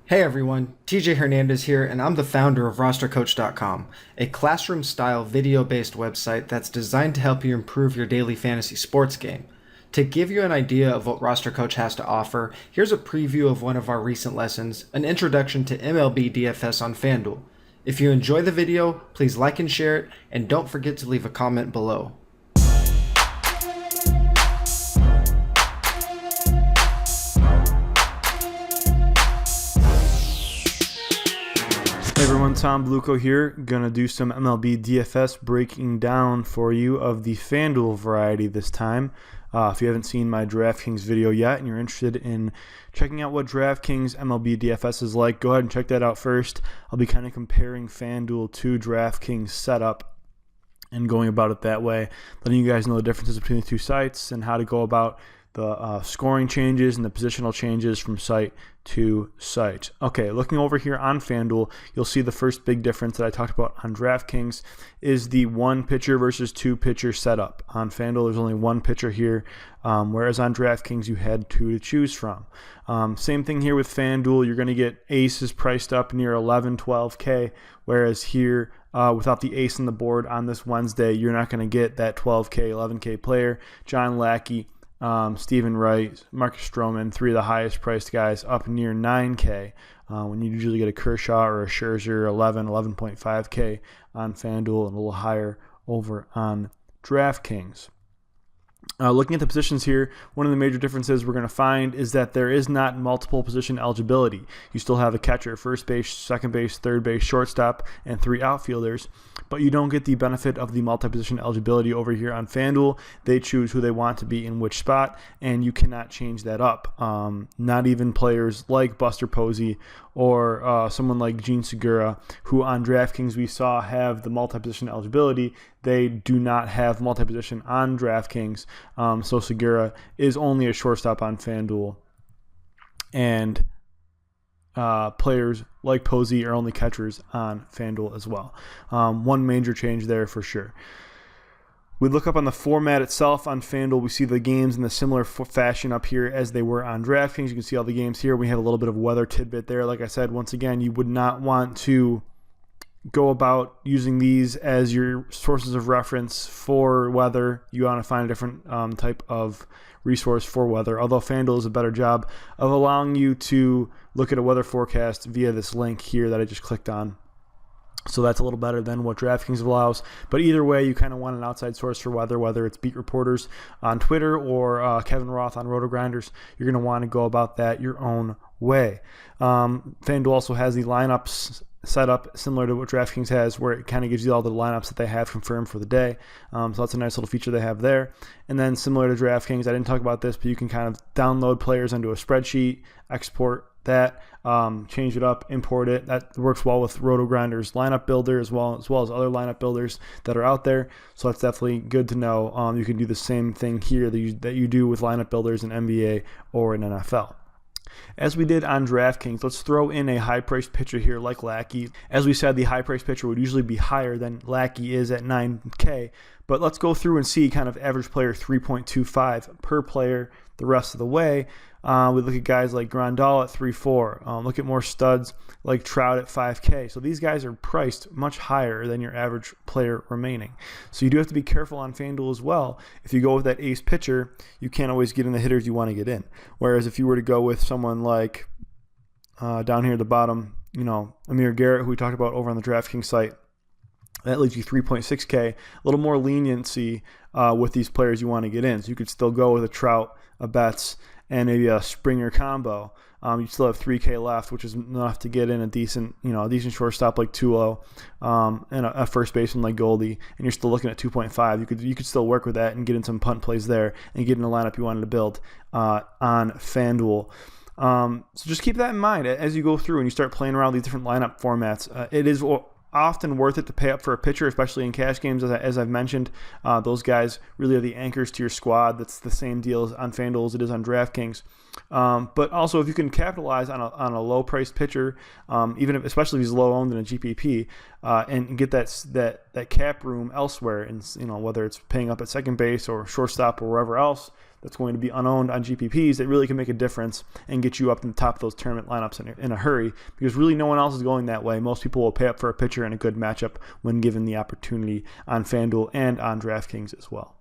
Hey everyone, TJ Hernandez here, and I'm the founder of RosterCoach.com, a classroom-style video-based website that's designed to help you improve your daily fantasy sports game. To give you an idea of what RosterCoach has to offer, here's a preview of one of our recent lessons, an introduction to MLB DFS on FanDuel. If you enjoy the video, please like and share it, and don't forget to leave a comment below. Hey everyone, Tom Bluco here. Gonna do some MLB DFS breaking down for you of the FanDuel variety this time. If you haven't seen my DraftKings video yet and you're interested in checking out what DraftKings MLB DFS is like, go ahead and check that out first. I'll be kind of comparing FanDuel to DraftKings setup and going about it that way, letting you guys know the differences between the two sites and how to go about the scoring changes and the positional changes from site to site. Okay, looking over here on FanDuel, you'll see the first big difference that I talked about on DraftKings is the one pitcher versus two pitcher setup. On FanDuel, there's only one pitcher here, whereas on DraftKings, you had two to choose from. Same thing here with FanDuel. You're going to get aces priced up near 11, 12K, whereas here, without the ace on the board on this Wednesday, you're not going to get that 12K, 11K player. John Lackey, Steven Wright, Marcus Stroman, three of the highest priced guys, up near 9K, when you usually get a Kershaw or a Scherzer 11.5K on FanDuel and a little higher over on DraftKings. Looking at the positions here, one of the major differences we're going to find is that there is not multiple position eligibility. You still have a catcher, first base, second base, third base, shortstop, and three outfielders, but you don't get the benefit of the multi-position eligibility over here on FanDuel. They choose who they want to be in which spot, and you cannot change that up. Not even players like Buster Posey or someone like Gene Segura, who on DraftKings we saw have the multi-position eligibility. They do not have multi-position on DraftKings, so Segura is only a shortstop on FanDuel, and players like Posey are only catchers on FanDuel as well. One major change there for sure. We look up on the format itself on FanDuel. We see the games in the similar fashion up here as they were on DraftKings. You can see all the games here. We have a little bit of weather tidbit there. Like I said, once again, you would not want to go about using these as your sources of reference for weather. You want to find a different type of resource for weather, although FanDuel does a better job of allowing you to look at a weather forecast via this link here that I just clicked on. So that's a little better than what DraftKings allows. But either way, you kind of want an outside source for weather, whether it's beat reporters on Twitter or Kevin Roth on Roto-Grinders. You're going to want to go about that your own way. FanDuel also has the lineups set up similar to what DraftKings has, where it kind of gives you all the lineups that they have confirmed for the day. So that's a nice little feature they have there. And then similar to DraftKings, I didn't talk about this, but you can kind of download players into a spreadsheet, export that, change it up, import it. That works well with Roto-Grinders lineup builder as well as other lineup builders that are out there. So that's definitely good to know. You can do the same thing here that you do with lineup builders in NBA or in NFL. As we did on DraftKings, let's throw in a high-priced pitcher here like Lackey. As we said, the high-priced pitcher would usually be higher than Lackey is at 9K, but let's go through and see kind of average player 3.25 per player the rest of the way. We look at guys like Grandal at 3.4. Look at more studs like Trout at 5K. So these guys are priced much higher than your average player remaining. So you do have to be careful on FanDuel as well. If you go with that ace pitcher, you can't always get in the hitters you want to get in. Whereas if you were to go with someone like down here at the bottom, Amir Garrett, who we talked about over on the DraftKings site, that leaves you 3.6K, a little more leniency with these players you want to get in. So you could still go with a Trout, a Betts, and maybe a Springer combo. You still have 3K left, which is enough to get in a decent shortstop like Tulo, and a first baseman like Goldie, and you're still looking at 2.5. You could still work with that and get in some punt plays there and get in the lineup you wanted to build on FanDuel. So just keep that in mind as you go through and you start playing around these different lineup formats. It is often worth it to pay up for a pitcher, especially in cash games, as I've mentioned. Those guys really are the anchors to your squad. That's the same deal on FanDuel as it is on DraftKings. But also, if you can capitalize on a low-priced pitcher, especially if he's low-owned in a GPP, and get that cap room elsewhere, and whether it's paying up at second base or shortstop or wherever else, that's going to be unowned on GPPs that really can make a difference and get you up in the top of those tournament lineups in a hurry, because really no one else is going that way. Most people will pay up for a pitcher in a good matchup when given the opportunity on FanDuel and on DraftKings as well.